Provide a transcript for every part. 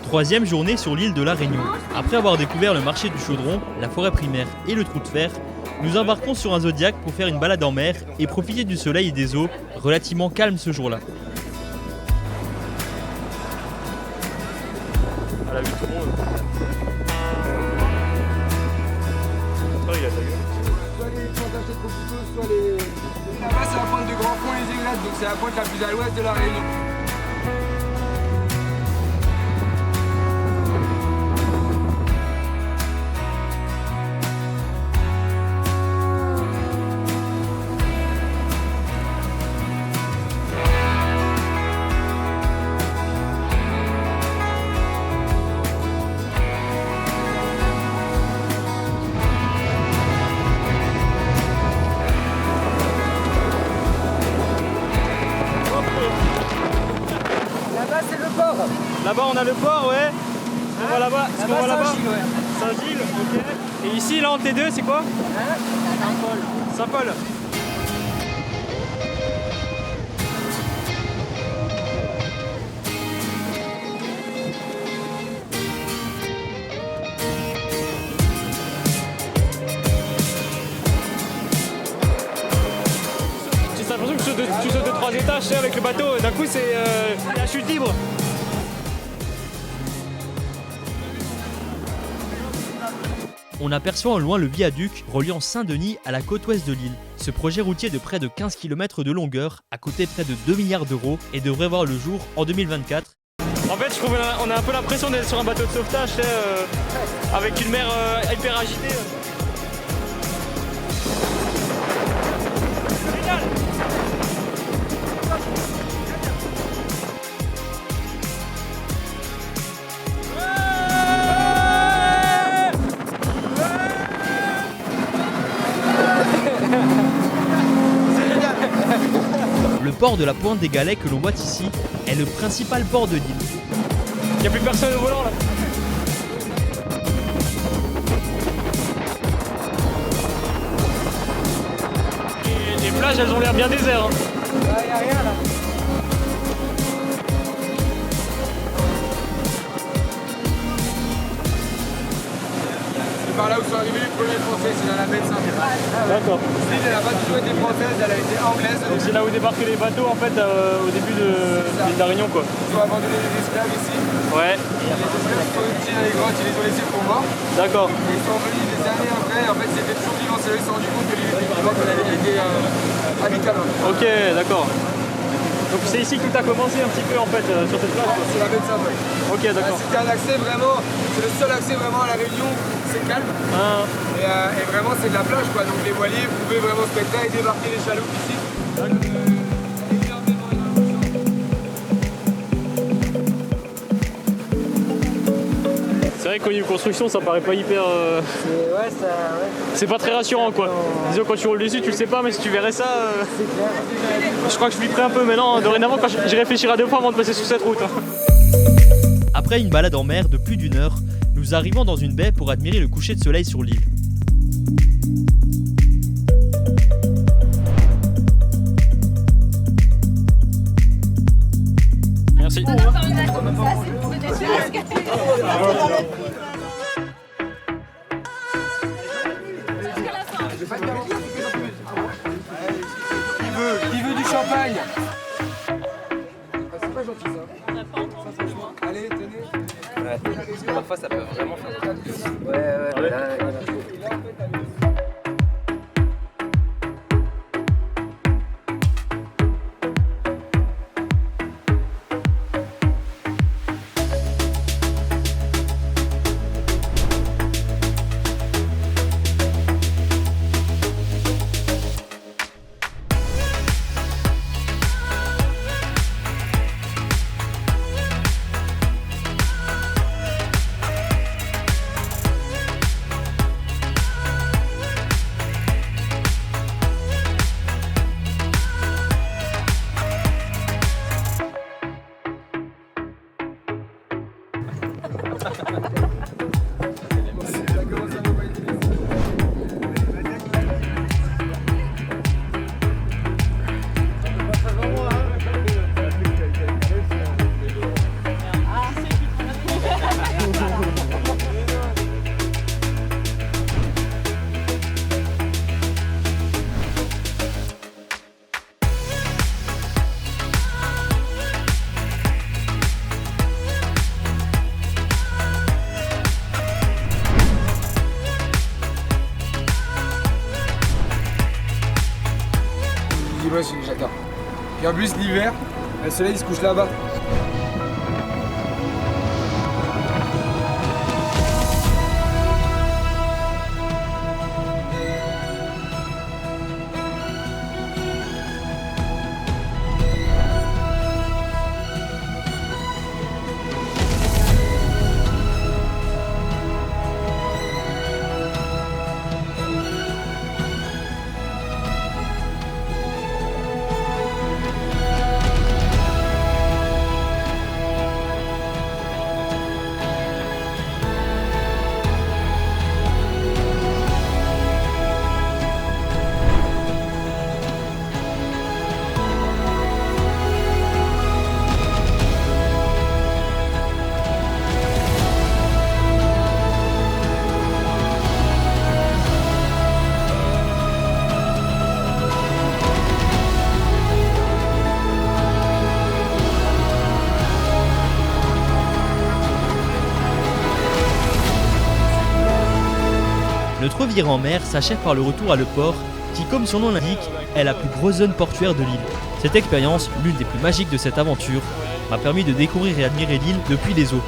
Troisième journée sur l'île de la Réunion. Après avoir découvert le marché du chaudron, la forêt primaire et le trou de fer, nous embarquons sur un Zodiac pour faire une balade en mer et profiter du soleil et des eaux, relativement calmes ce jour-là. À la vue de tout le monde. Il a sa gueule. Soit les plantages de coquelicots, soit les... Là-bas, c'est la pointe de Grand Fond et les Aiglettes, donc c'est la pointe la plus à l'ouest de la Réunion. Là-bas on a le port, ouais. On va là-bas. Ce qu'on voit là-bas, Saint-Gilles, ouais. Saint-Gilles, ok. Et ici, là, entre les deux, c'est quoi? Saint-Paul. Saint-Paul. J'ai l'impression que tu sautes de 3 étages, tu sais, avec le bateau. D'un coup, c'est la chute libre. On aperçoit au loin le viaduc reliant Saint-Denis à la côte ouest de l'île. Ce projet routier de près de 15 km de longueur a coûté près de 2 milliards d'euros et devrait voir le jour en 2024. En fait, je trouve qu'on a un peu l'impression d'être sur un bateau de sauvetage, tu sais, avec une mer hyper agitée. C'est génial. Le port de la Pointe des Galets que l'on voit ici est le principal port de l'île. Il n'y a plus personne au volant là. Et les plages, elles ont l'air bien désertes. Hein. Là, y a rien là. C'est par là où sont arrivés les premiers Français, c'est dans la baie de Saint-Pierre. D'accord. L'île, elle n'a pas du tout été française, elle a été anglaise. Donc c'est là où débarquent les bateaux en fait au début de la Réunion quoi. Ils ont abandonné les esclaves ici. Ouais. Et les esclaves qui sont petits dans les grottes, ils les ont laissés pour morts. D'accord. Et ils sont revenus des années après, en fait, ils étaient toujours vivants, c'est là qu'ils se sont rendus compte que l'île était vivante, elle avait été habitable. Ok, d'accord. Donc c'est ici que tout a commencé un petit peu en fait sur cette plage. Quoi. C'est la baie de Saint-Paul. Ok, d'accord. C'était un accès vraiment, c'est le seul accès vraiment à la Réunion, c'est calme. Ah, Et vraiment c'est de la plage quoi, donc les voiliers, vous pouvez vraiment se mettre là et débarquer les chaloupes ici. c'est vrai qu'au niveau construction ça paraît pas hyper... C'est pas très rassurant quoi. Disons quand tu roules dessus tu le sais pas mais si tu verrais ça... Je crois que je flipperais un peu maintenant, dorénavant quand j'y réfléchirai à 2 fois avant de passer sur cette route. Hein. Après une balade en mer de plus d'1 heure, nous arrivons dans une baie pour admirer le coucher de soleil sur l'île. Merci. Qui veut du champagne? C'est pas gentil ça. Allez, tenez. Ouais, parce que parfois ça peut vraiment faire. Et en plus, l'hiver, le soleil il se couche là-bas. Notre virée en mer s'achève par le retour à Le Port, qui, comme son nom l'indique, est la plus grosse zone portuaire de l'île. Cette expérience, l'une des plus magiques de cette aventure, m'a permis de découvrir et admirer l'île depuis les eaux.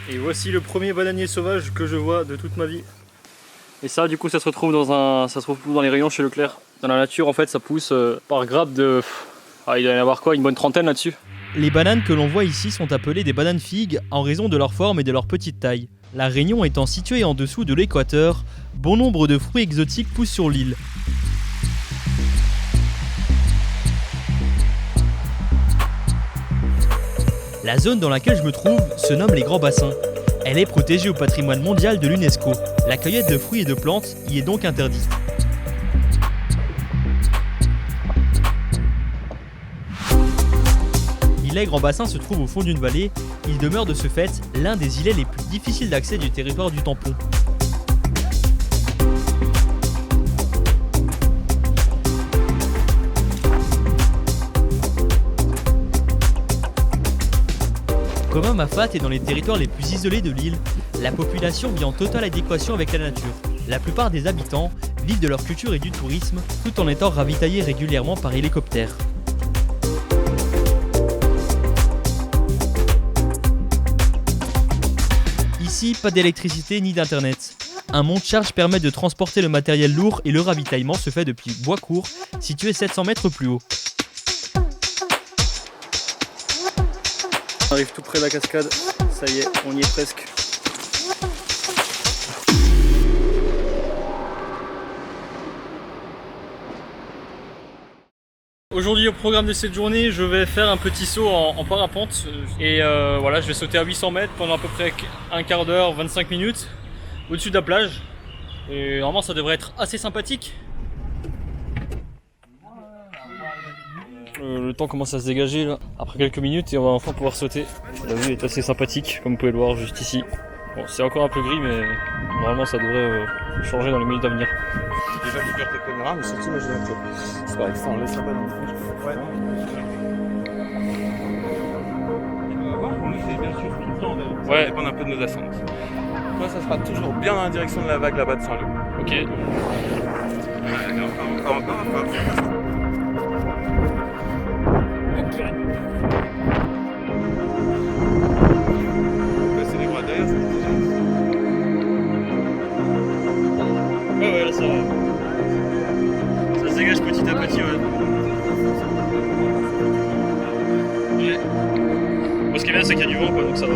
Et voici le premier bananier sauvage que je vois de toute ma vie. Et ça, du coup, ça se retrouve dans les rayons chez Leclerc. Dans la nature, en fait, ça pousse par grappe de... il doit y en avoir quoi, une bonne trentaine là-dessus. Les bananes que l'on voit ici sont appelées des bananes figues en raison de leur forme et de leur petite taille. La Réunion étant située en dessous de l'équateur, bon nombre de fruits exotiques poussent sur l'île. La zone dans laquelle je me trouve se nomme les Grands Bassins. Elle est protégée au patrimoine mondial de l'UNESCO. La cueillette de fruits et de plantes y est donc interdite. L'îlet Grand Bassin se trouve au fond d'une vallée. Il demeure de ce fait l'un des îlets les plus difficiles d'accès du territoire du tampon. Comme Mafat est dans les territoires les plus isolés de l'île, la population vit en totale adéquation avec la nature. La plupart des habitants vivent de leur culture et du tourisme, tout en étant ravitaillés régulièrement par hélicoptère. Ici, pas d'électricité ni d'internet. Un monte-charge permet de transporter le matériel lourd et le ravitaillement se fait depuis Boiscourt, situé 700 mètres plus haut. On arrive tout près de la cascade, ça y est, on y est presque. Aujourd'hui au programme de cette journée, je vais faire un petit saut en parapente et voilà, je vais sauter à 800 mètres pendant à peu près un quart d'heure, 25 minutes au-dessus de la plage. Et normalement ça devrait être assez sympathique. Le temps commence à se dégager là, après quelques minutes et on va enfin pouvoir sauter. La vue est assez sympathique comme vous pouvez le voir juste ici. Bon, c'est encore un peu gris mais normalement ça devrait changer dans les minutes à venir. Déjà récupère ta caméra mais surtout moi je vais un peu. C'est pareil, ça on laisse là-bas dans le fond. Ouais. On va voir qu'on le fait bien sûr tout le temps d'ailleurs. Ouais. Ça dépend un peu de nos ascendances. Toi ça sera toujours bien dans la direction de la vague là-bas de Saint-Leu. Ok. Ouais, encore. C'est les bras derrière, Ouais, là ça va. Ça se dégage petit à petit, ouais. Bon, ce qui est bien, c'est qu'il y a du vent, quoi, donc ça va à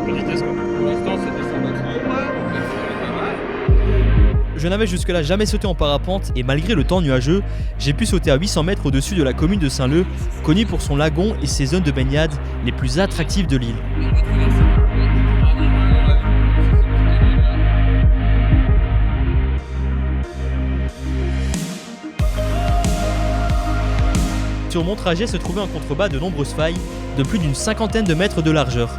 petite vitesse, quoi. Pour l'instant, c'est des Je n'avais jusque-là jamais sauté en parapente et malgré le temps nuageux, j'ai pu sauter à 800 mètres au-dessus de la commune de Saint-Leu, connue pour son lagon et ses zones de baignade les plus attractives de l'île. Sur mon trajet se trouvait en contrebas de nombreuses failles, de plus d'une cinquantaine de mètres de largeur.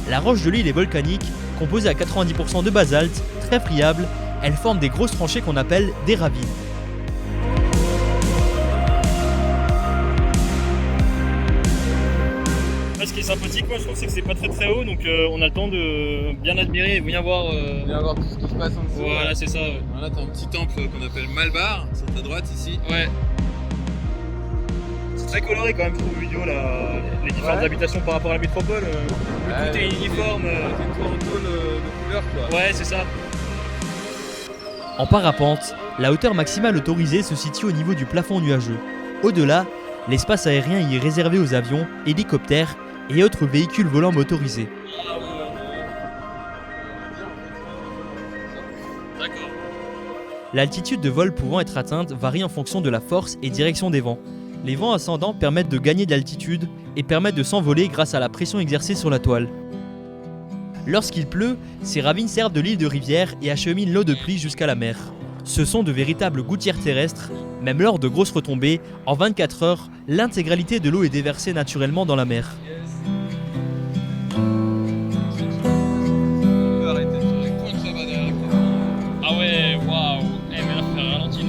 La roche de l'île est volcanique, composée à 90% de basalte, très friable. Elle forme des grosses tranchées qu'on appelle des ravines. Là, ce qui est sympathique, moi, je trouve, c'est que c'est pas très haut, donc on a le temps de bien admirer et bien voir. Viens voir tout ce qui se passe en dessous. Voilà, c'est ça. Ouais. Voilà, t'as un petit temple qu'on appelle Malbar, sur ta droite ici. Ouais. C'est très coloré quand même, je trouve, vidéo, là, les différentes habitations par rapport à la métropole. Tout est uniforme. C'est tout en tôle de couleur quoi. Ouais, c'est ça. En parapente, la hauteur maximale autorisée se situe au niveau du plafond nuageux. Au-delà, l'espace aérien y est réservé aux avions, hélicoptères et autres véhicules volants motorisés. D'accord. L'altitude de vol pouvant être atteinte varie en fonction de la force et direction des vents. Les vents ascendants permettent de gagner de l'altitude et permettent de s'envoler grâce à la pression exercée sur la toile. Lorsqu'il pleut, ces ravines servent de lit de rivière et acheminent l'eau de pluie jusqu'à la mer. Ce sont de véritables gouttières terrestres, même lors de grosses retombées, en 24 heures, l'intégralité de l'eau est déversée naturellement dans la mer. Ah ouais, waouh. Eh, mais là, faut faire ralentir.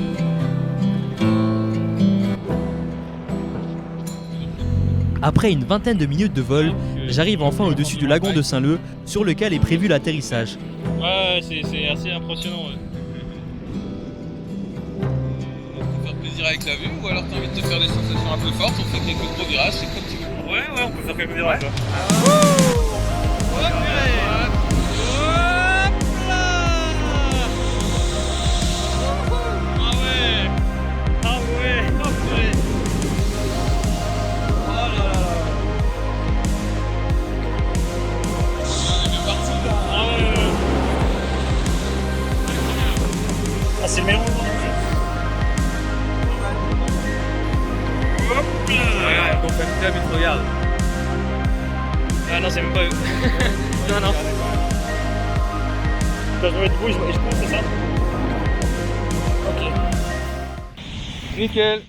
Après une vingtaine de minutes de vol, j'arrive enfin au-dessus du lagon de Saint-Leu, sur lequel est prévu l'atterrissage. Ouais, c'est assez impressionnant. Ouais. On peut faire plaisir avec la vue ou alors t'as envie de te faire des sensations un peu fortes, on fait quelques gros virages, c'est comme tu veux. Ouais, on peut faire quelques virages. Ah, c'est le mélange. Hop là. Regarde, ton fan club il te regarde. Ah non, c'est même pas eux. Non, non. Attends, je me mets debout et je pense, c'est ça? Ok. Nickel.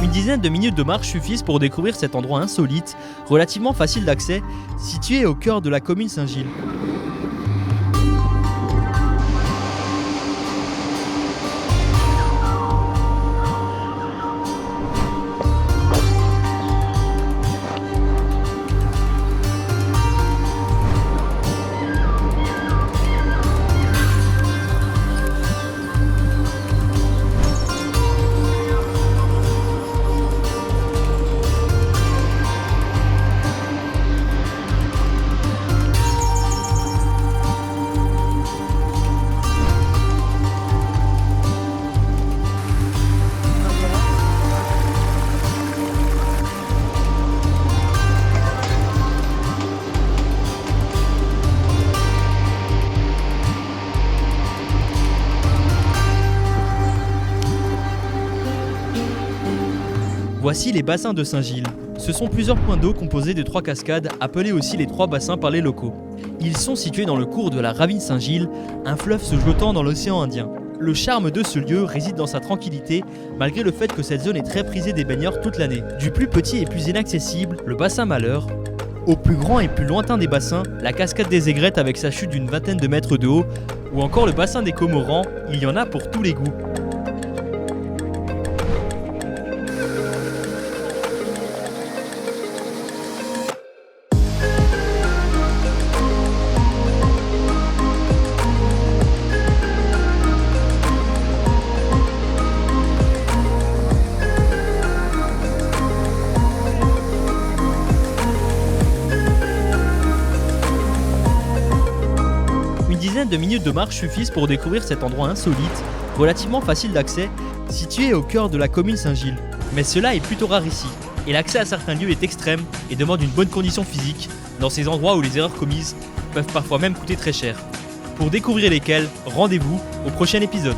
Une dizaine de minutes de marche suffisent pour découvrir cet endroit insolite, relativement facile d'accès, situé au cœur de la commune Saint-Gilles. Voici les bassins de Saint-Gilles. Ce sont plusieurs points d'eau composés de 3 cascades, appelés aussi les 3 bassins par les locaux. Ils sont situés dans le cours de la ravine Saint-Gilles, un fleuve se jetant dans l'océan Indien. Le charme de ce lieu réside dans sa tranquillité, malgré le fait que cette zone est très prisée des baigneurs toute l'année. Du plus petit et plus inaccessible, le bassin Malheur, au plus grand et plus lointain des bassins, la cascade des Aigrettes avec sa chute d'une vingtaine de mètres de haut, ou encore le bassin des Comorans, il y en a pour tous les goûts. dizaine de minutes de marche suffisent pour découvrir cet endroit insolite, relativement facile d'accès, situé au cœur de la commune Saint-Gilles. Mais cela est plutôt rare ici, et l'accès à certains lieux est extrême et demande une bonne condition physique, dans ces endroits où les erreurs commises peuvent parfois même coûter très cher. Pour découvrir lesquels, rendez-vous au prochain épisode.